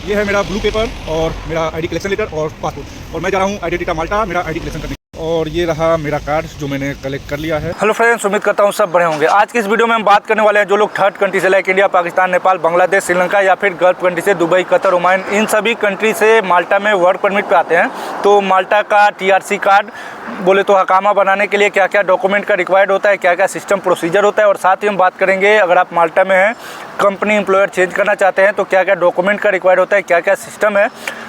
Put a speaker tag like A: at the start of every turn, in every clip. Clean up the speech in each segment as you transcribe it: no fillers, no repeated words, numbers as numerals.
A: ये है मेरा ब्लू पेपर और मेरा आईडी कलेक्शन लेटर और पासपोर्ट, और मैं जा रहा हूँ आईडेंटिटा माल्टा मेरा आईडी कलेक्शन करने। और ये रहा मेरा कार्ड जो मैंने कलेक्ट कर लिया है।
B: हेलो फ्रेंड्स, उम्मीद करता हूँ सब बढ़िया होंगे। आज की इस वीडियो में हम बात करने वाले हैं जो लोग थर्ड कंट्री से लाइक इंडिया, पाकिस्तान, नेपाल, बांग्लादेश, श्रीलंका या फिर गल्फ कंट्री से दुबई, कतर, ओमान, इन सभी कंट्री से माल्टा में वर्क परमिट पे आते हैं। तो माल्टा का टीआरसी कार्ड बोले तो हकामा बनाने के लिए क्या क्या डॉक्यूमेंट का रिक्वायर्ड होता है, क्या क्या सिस्टम प्रोसीजर होता है, और साथ ही हम बात करेंगे अगर आप माल्टा में हैं, कंपनी एम्प्लॉयर चेंज करना चाहते हैं तो क्या क्या डॉक्यूमेंट का रिक्वायर्ड होता है, क्या क्या सिस्टम है।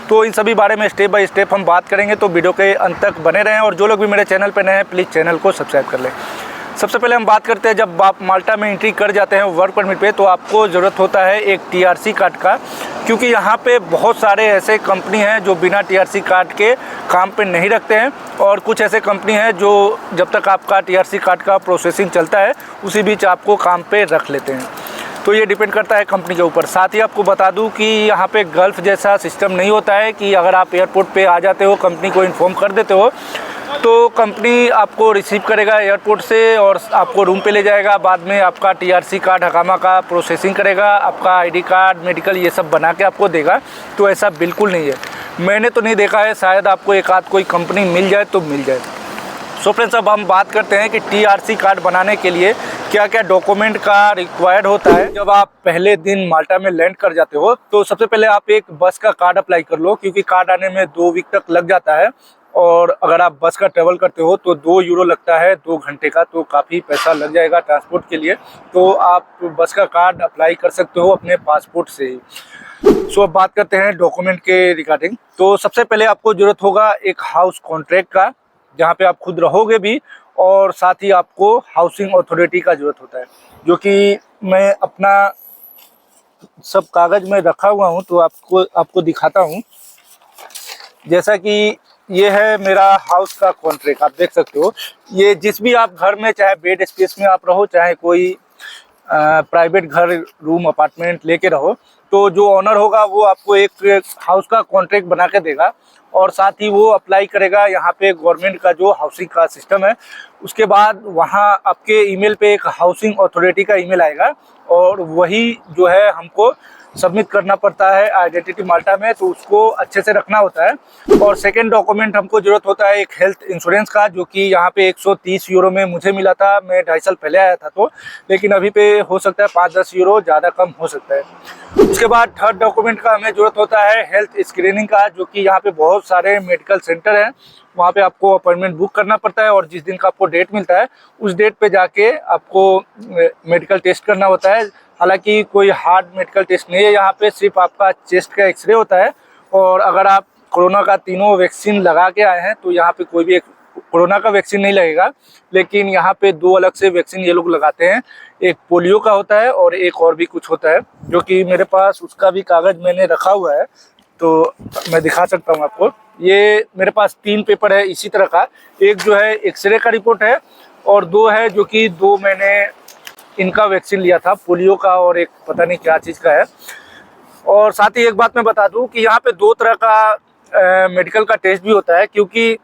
B: तो इन सभी बारे में स्टेप बाय स्टेप हम बात करेंगे, तो वीडियो के अंत तक बने रहें। और जो लोग भी मेरे चैनल पर नए हैं प्लीज़ चैनल को सब्सक्राइब कर लें। सबसे पहले हम बात करते हैं, जब आप माल्टा में एंट्री कर जाते हैं वर्क परमिट पे तो आपको ज़रूरत होता है एक टीआरसी कार्ड का, क्योंकि यहाँ पे बहुत सारे ऐसे कंपनी हैं जो बिना टीआरसी कार्ड के काम पे नहीं रखते हैं, और कुछ ऐसे कंपनी हैं जो जब तक आपका टीआरसी कार्ड का प्रोसेसिंग चलता है उसी बीच आपको काम पे रख लेते हैं। तो ये डिपेंड करता है कंपनी के ऊपर। साथ ही आपको बता दूं कि यहाँ पे गल्फ़ जैसा सिस्टम नहीं होता है कि अगर आप एयरपोर्ट पे आ जाते हो, कंपनी को इन्फॉर्म कर देते हो तो कंपनी आपको रिसीव करेगा एयरपोर्ट से और आपको रूम पे ले जाएगा। बाद में आपका टीआरसी कार्ड हकामा का प्रोसेसिंग करेगा, आपका आईडी कार्ड, मेडिकल ये सब बना के आपको देगा। तो ऐसा बिल्कुल नहीं है, मैंने तो नहीं देखा है, शायद आपको एक आध कोई कंपनी मिल जाए तो मिल जाए। सो फ्रेंड्स, अब हम बात करते हैं कि टीआरसी कार्ड बनाने के लिए क्या क्या डॉक्यूमेंट का रिक्वायर्ड होता है। जब आप पहले दिन माल्टा में लैंड कर जाते हो तो सबसे पहले आप एक बस का कार्ड अप्लाई कर लो, क्योंकि कार्ड आने में 2 वीक तक लग जाता है। और अगर आप बस का ट्रेवल करते हो तो 2 यूरो लगता है 2 घंटे का, तो काफ़ी पैसा लग जाएगा ट्रांसपोर्ट के लिए। तो आप बस का कार्ड अप्लाई कर सकते हो अपने पासपोर्ट से ही। सो अब बात करते हैं डॉक्यूमेंट के रिगार्डिंग। तो सबसे पहले आपको ज़रूरत होगा एक हाउस कॉन्ट्रैक्ट का, जहाँ पे आप खुद रहोगे भी, और साथ ही आपको हाउसिंग अथॉरिटी का ज़रूरत होता है, जो कि मैं अपना सब कागज़ में रखा हुआ हूँ तो आपको दिखाता हूँ। जैसा कि ये है मेरा हाउस का कॉन्ट्रैक्ट, आप देख सकते हो। ये जिस भी आप घर में, चाहे बेड स्पेस में आप रहो, चाहे कोई प्राइवेट घर, रूम, अपार्टमेंट लेके रहो, तो जो ऑनर होगा वो आपको एक हाउस का कॉन्ट्रैक्ट बना के देगा, और साथ ही वो अप्लाई करेगा यहाँ पे गवर्नमेंट का जो हाउसिंग का सिस्टम है। उसके बाद वहाँ आपके ईमेल पे एक हाउसिंग अथॉरिटी का ईमेल आएगा, और वही जो है हमको सबमिट करना पड़ता है आइडेंटिटी माल्टा में, तो उसको अच्छे से रखना होता है। और सेकंड डॉक्यूमेंट हमको ज़रूरत होता है एक हेल्थ इंश्योरेंस का, जो कि यहाँ पे 130 यूरो में मुझे मिला था। मैं 2.5 साल पहले आया था तो, लेकिन अभी पे हो सकता है 5-10 यूरो ज़्यादा कम हो सकता है। उसके बाद थर्ड डॉक्यूमेंट का हमें ज़रूरत होता है हेल्थ स्क्रीनिंग का, जो कि यहाँ पे बहुत सारे मेडिकल सेंटर हैं, वहाँ पे आपको अपॉइंटमेंट बुक करना पड़ता है, और जिस दिन का आपको डेट मिलता है उस डेट पे जाके आपको मेडिकल टेस्ट करना होता है। हालांकि कोई हार्ड मेडिकल टेस्ट नहीं है यहाँ पे, सिर्फ आपका चेस्ट का एक्सरे होता है। और अगर आप कोरोना का तीनों वैक्सीन लगा के आए हैं तो यहाँ पे कोई भी एक कोरोना का वैक्सीन नहीं लगेगा, लेकिन यहाँ पे 2 अलग से वैक्सीन ये लोग लगाते हैं। एक पोलियो का होता है और एक और भी कुछ होता है, जो कि मेरे पास उसका भी कागज़ मैंने रखा हुआ है, तो मैं दिखा सकता हूँ आपको। ये मेरे पास 3 पेपर है इसी तरह का। एक जो है एक्सरे का रिपोर्ट है, और 2 है जो कि 2 मैंने इनका वैक्सीन लिया था, पोलियो का और एक पता नहीं क्या चीज़ का है। और साथ ही एक बात मैं बता दूं कि यहाँ पे 2 तरह का मेडिकल का टेस्ट भी होता है, क्योंकि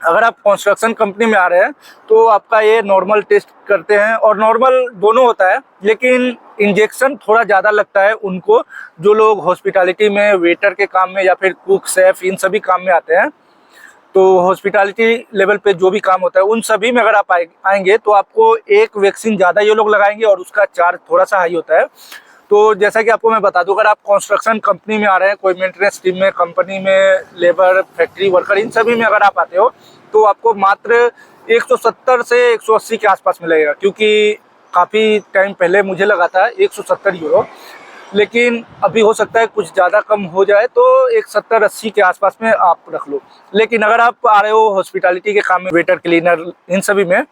B: अगर आप कंस्ट्रक्शन कंपनी में आ रहे हैं तो आपका ये नॉर्मल टेस्ट करते हैं, और नॉर्मल दोनों होता है, लेकिन इंजेक्शन थोड़ा ज़्यादा लगता है उनको जो लोग हॉस्पिटैलिटी में वेटर के काम में या फिर कुक, शेफ, इन सभी काम में आते हैं। तो हॉस्पिटैलिटी लेवल पे जो भी काम होता है उन सभी में अगर आप आएंगे तो आपको एक वैक्सीन ज़्यादा ये लोग लगाएंगे, और उसका चार्ज थोड़ा सा हाई होता है। तो जैसा कि आपको मैं बता दूं, अगर आप कंस्ट्रक्शन कंपनी में आ रहे हैं, कोई मेंटेनेंस टीम में, कंपनी में, लेबर, फैक्ट्री वर्कर, इन सभी में अगर आप आते हो तो आपको मात्र 170 से 180 के आसपास में लगेगा, क्योंकि काफ़ी टाइम पहले मुझे लगा था 170 यूरो, लेकिन अभी हो सकता है कुछ ज़्यादा कम हो जाए, तो एक 70-80 के आसपास में आप रख लो। लेकिन अगर आप आ रहे हो हॉस्पिटैलिटी के काम में, वेटर, क्लीनर, इन सभी में,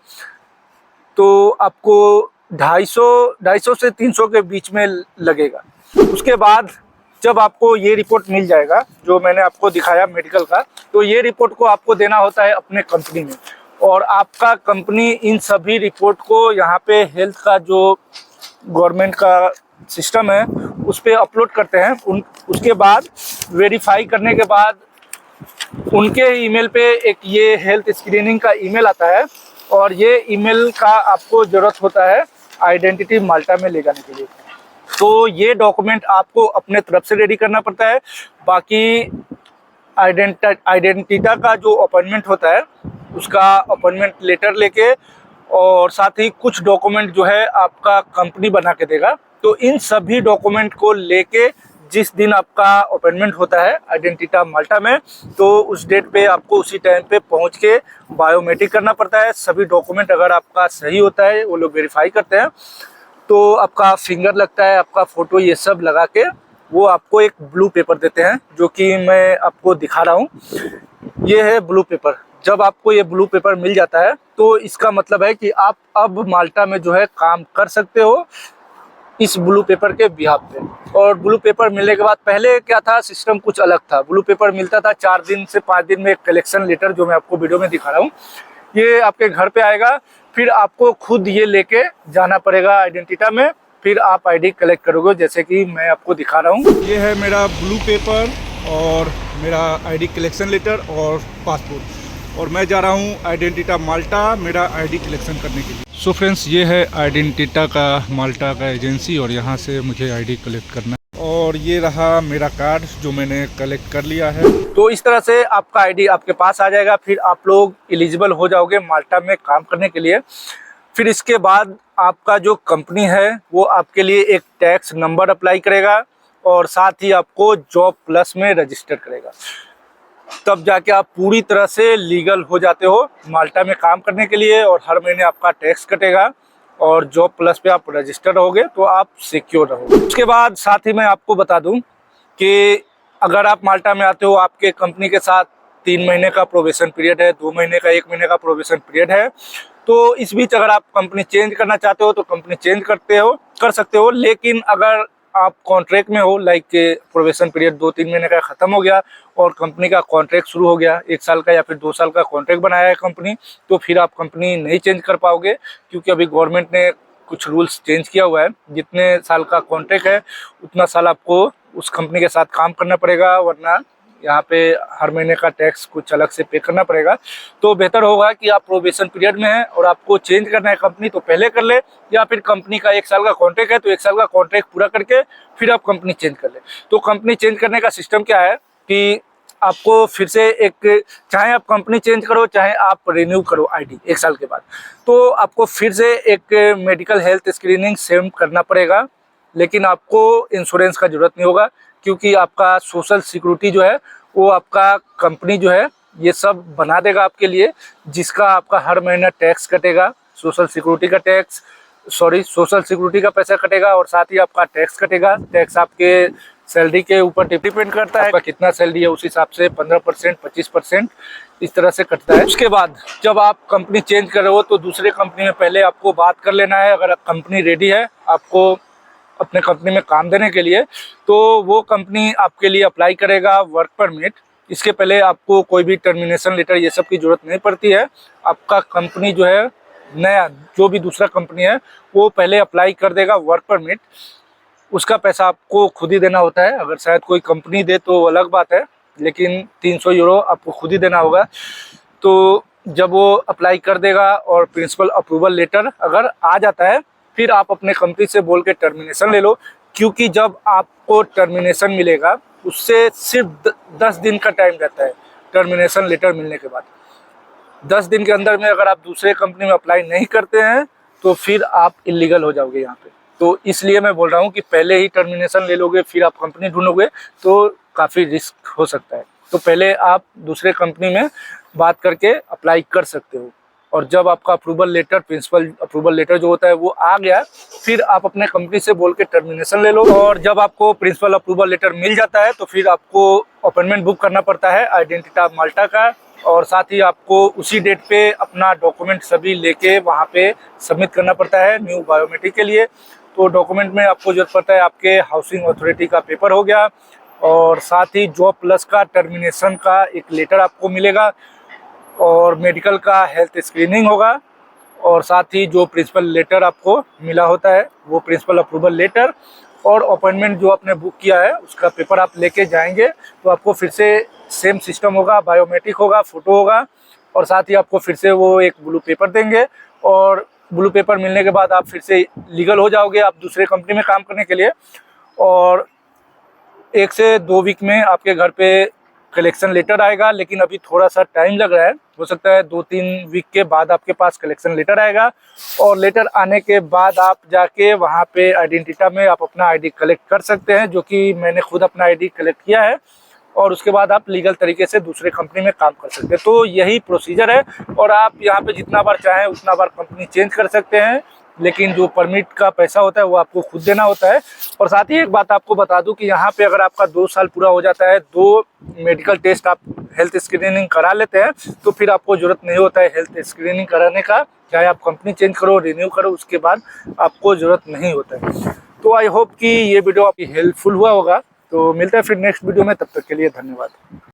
B: तो आपको 250 से 300 के बीच में लगेगा। उसके बाद जब आपको ये रिपोर्ट मिल जाएगा जो मैंने आपको दिखाया मेडिकल का, तो ये रिपोर्ट को आपको देना होता है अपने कंपनी में, और आपका कंपनी इन सभी रिपोर्ट को यहाँ पे हेल्थ का जो गवर्नमेंट का सिस्टम है उस पर अपलोड करते हैं। उसके बाद वेरीफाई करने के बाद उनके ईमेल पे एक ये हेल्थ स्क्रीनिंग का ईमेल आता है, और ये ईमेल का आपको ज़रूरत होता है आइडेंटिटी माल्टा में ले जाने के लिए। तो ये डॉक्यूमेंट आपको अपने तरफ से रेडी करना पड़ता है। बाकी आइडेंटिटा का जो अपॉइंटमेंट होता है उसका अपॉइंटमेंट लेटर लेके, और साथ ही कुछ डॉक्यूमेंट जो है आपका कंपनी बना के देगा। तो इन सभी डॉक्यूमेंट को लेके जिस दिन आपका अपॉइंटमेंट होता है आइडेंटिटा माल्टा में, तो उस डेट पे आपको उसी टाइम पे पहुंच के बायोमेट्रिक करना पड़ता है। सभी डॉक्यूमेंट अगर आपका सही होता है, वो लोग वेरीफाई करते हैं, तो आपका फिंगर लगता है, आपका फ़ोटो, ये सब लगा के वो आपको एक ब्लू पेपर देते हैं, जो कि मैं आपको दिखा रहा हूँ। ये है ब्लू पेपर। जब आपको ये ब्लू पेपर मिल जाता है तो इसका मतलब है कि आप अब माल्टा में जो है काम कर सकते हो इस ब्लू पेपर के बिहाफ पे। और ब्लू पेपर मिलने के बाद, पहले क्या था, सिस्टम कुछ अलग था। ब्लू पेपर मिलता था 4 दिन से 5 दिन में एक कलेक्शन लेटर, जो मैं आपको वीडियो में दिखा रहा हूँ, ये आपके घर पे आएगा। फिर आपको खुद ये लेके जाना पड़ेगा आइडेंटिटा में, फिर आप आईडी कलेक्ट करोगे, जैसे कि मैं आपको दिखा रहा हूँ।
A: ये है मेरा ब्लू पेपर और मेरा आईडी कलेक्शन लेटर और पासपोर्ट, और मैं जा रहा हूँ आइडेंटिटा माल्टा मेरा आईडी कलेक्शन करने के लिए। सो फ्रेंड्स, ये है आइडेंटिटा का माल्टा का एजेंसी, और यहाँ से मुझे आईडी कलेक्ट करना है। और ये रहा मेरा कार्ड जो मैंने कलेक्ट कर लिया है।
B: तो इस तरह से आपका आईडी आपके पास आ जाएगा। फिर आप लोग एलिजिबल हो जाओगे माल्टा में काम करने के लिए। फिर इसके बाद आपका जो कंपनी है वो आपके लिए एक टैक्स नंबर अप्लाई करेगा, और साथ ही आपको जॉब प्लस में रजिस्टर करेगा। तब जाके आप पूरी तरह से लीगल हो जाते हो माल्टा में काम करने के लिए, और हर महीने आपका टैक्स कटेगा, और जॉब प्लस पे आप रजिस्टर रहोगे तो आप सिक्योर रहोगे। उसके बाद साथ ही मैं आपको बता दूं कि अगर आप माल्टा में आते हो, आपके कंपनी के साथ 3 महीने का प्रोबेशन पीरियड है, 2 महीने का, 1 महीने का प्रोबेशन पीरियड है। तो इस बीच अगर आप कंपनी चेंज करना चाहते हो तो कंपनी चेंज कर सकते हो। लेकिन अगर आप कॉन्ट्रैक्ट में हो, लाइक प्रोबेशन पीरियड 2-3 महीने का ख़त्म हो गया और कंपनी का कॉन्ट्रैक्ट शुरू हो गया, 1 साल का या फिर 2 साल का कॉन्ट्रैक्ट बनाया है कंपनी, तो फिर आप कंपनी नहीं चेंज कर पाओगे, क्योंकि अभी गवर्नमेंट ने कुछ रूल्स चेंज किया हुआ है। जितने साल का कॉन्ट्रैक्ट है उतना साल आपको उस कंपनी के साथ काम करना पड़ेगा, वरना यहाँ पे हर महीने का टैक्स कुछ अलग से पे करना पड़ेगा। तो बेहतर होगा कि आप प्रोबेशन पीरियड में हैं और आपको चेंज करना है कंपनी, तो पहले कर ले, या फिर कंपनी का 1 साल का कॉन्ट्रैक्ट है तो 1 साल का कॉन्ट्रैक्ट पूरा करके फिर आप कंपनी चेंज कर ले। तो कंपनी चेंज करने का सिस्टम क्या है कि आपको फिर से एक, चाहे आप कंपनी चेंज करो चाहे आप रिन्यू करो आईडी 1 साल के बाद, तो आपको फिर से एक मेडिकल हेल्थ स्क्रीनिंग सेम करना पड़ेगा। लेकिन आपको इंश्योरेंस का जरूरत नहीं होगा, क्योंकि आपका सोशल सिक्योरिटी जो है वो आपका कंपनी जो है ये सब बना देगा आपके लिए, जिसका आपका हर महीना टैक्स कटेगा, सोशल सिक्योरिटी का टैक्स, सोशल सिक्योरिटी का पैसा कटेगा, और साथ ही आपका टैक्स कटेगा। टैक्स आपके सैलरी के ऊपर डिपेंड करता है, आपका कितना सैलरी है उस हिसाब से 15%, 25% इस तरह से कटता है। उसके बाद जब आप कंपनी चेंज कर रहे हो तो दूसरे कंपनी में पहले आपको बात कर लेना है। अगर कंपनी रेडी है आपको अपने कंपनी में काम देने के लिए, तो वो कंपनी आपके लिए अप्लाई करेगा वर्क परमिट। इसके पहले आपको कोई भी टर्मिनेशन लेटर ये सब की ज़रूरत नहीं पड़ती है। आपका कंपनी जो है, नया जो भी दूसरा कंपनी है, वो पहले अप्लाई कर देगा वर्क परमिट। उसका पैसा आपको खुद ही देना होता है। अगर शायद कोई कंपनी दे तो अलग बात है, लेकिन 300 यूरो आपको खुद ही देना होगा। तो जब वो अप्लाई कर देगा और प्रिंसिपल अप्रूवल लेटर अगर आ जाता है, फिर आप अपने कंपनी से बोल के टर्मिनेशन ले लो। क्योंकि जब आपको टर्मिनेशन मिलेगा उससे सिर्फ 10 दिन का टाइम रहता है टर्मिनेशन लेटर मिलने के बाद। 10 दिन के अंदर में अगर आप दूसरे कंपनी में अप्लाई नहीं करते हैं तो फिर आप इलीगल हो जाओगे यहाँ पे। तो इसलिए मैं बोल रहा हूँ कि पहले ही टर्मिनेशन ले लोगे फिर आप कंपनी ढूंढोगे तो काफ़ी रिस्क हो सकता है। तो पहले आप दूसरे कंपनी में बात करके अप्लाई कर सकते हो, और जब आपका approval letter, principal approval letter जो होता है वो आ गया, फिर आप अपने कंपनी से बोल के टर्मिनेशन ले लो। और जब आपको प्रिंसिपल अप्रूवल लेटर मिल जाता है तो फिर आपको अपॉइंटमेंट बुक करना पड़ता है आइडेंटिटा माल्टा का, और साथ ही आपको उसी डेट पे अपना डॉक्यूमेंट सभी लेके वहाँ पे सबमिट करना पड़ता है न्यू बायोमेट्रिक के लिए। तो डॉक्यूमेंट में आपको जरूरत पड़ता है आपके हाउसिंग अथॉरिटी का पेपर हो गया, और साथ ही जॉब प्लस का टर्मिनेशन का एक लेटर आपको मिलेगा, और मेडिकल का हेल्थ स्क्रीनिंग होगा, और साथ ही जो प्रिंसिपल लेटर आपको मिला होता है वो प्रिंसिपल अप्रूवल लेटर, और अपॉइंटमेंट जो आपने बुक किया है उसका पेपर आप लेके जाएंगे तो आपको फिर से सेम सिस्टम होगा, बायोमेट्रिक होगा, फ़ोटो होगा, और साथ ही आपको फिर से वो एक ब्लू पेपर देंगे, और ब्लू पेपर मिलने के बाद आप फिर से लीगल हो जाओगे आप दूसरे कंपनी में काम करने के लिए। और 1 से 2 वीक में आपके घर पे कलेक्शन लेटर आएगा, लेकिन अभी थोड़ा सा टाइम लग रहा है, हो सकता है 2-3 वीक के बाद आपके पास कलेक्शन लेटर आएगा। और लेटर आने के बाद आप जाके वहाँ पे आइडेंटिटा में आप अपना आईडी कलेक्ट कर सकते हैं, जो कि मैंने खुद अपना आईडी कलेक्ट किया है। और उसके बाद आप लीगल तरीके से दूसरे कंपनी में काम कर सकते हैं। तो यही प्रोसीजर है, और आप यहाँ पे जितना बार चाहें उतना बार कंपनी चेंज कर सकते हैं, लेकिन जो परमिट का पैसा होता है वो आपको खुद देना होता है। और साथ ही एक बात आपको बता दूं कि यहाँ पे अगर आपका 2 साल पूरा हो जाता है, 2 मेडिकल टेस्ट आप हेल्थ स्क्रीनिंग करा लेते हैं, तो फिर आपको ज़रूरत नहीं होता है हेल्थ स्क्रीनिंग कराने का। चाहे आप कंपनी चेंज करो, रिन्यू करो, उसके बाद आपको ज़रूरत नहीं होता है। तो आई होप कि ये वीडियो आपकी हेल्पफुल हुआ होगा। तो मिलता है फिर नेक्स्ट वीडियो में, तब तक के लिए धन्यवाद।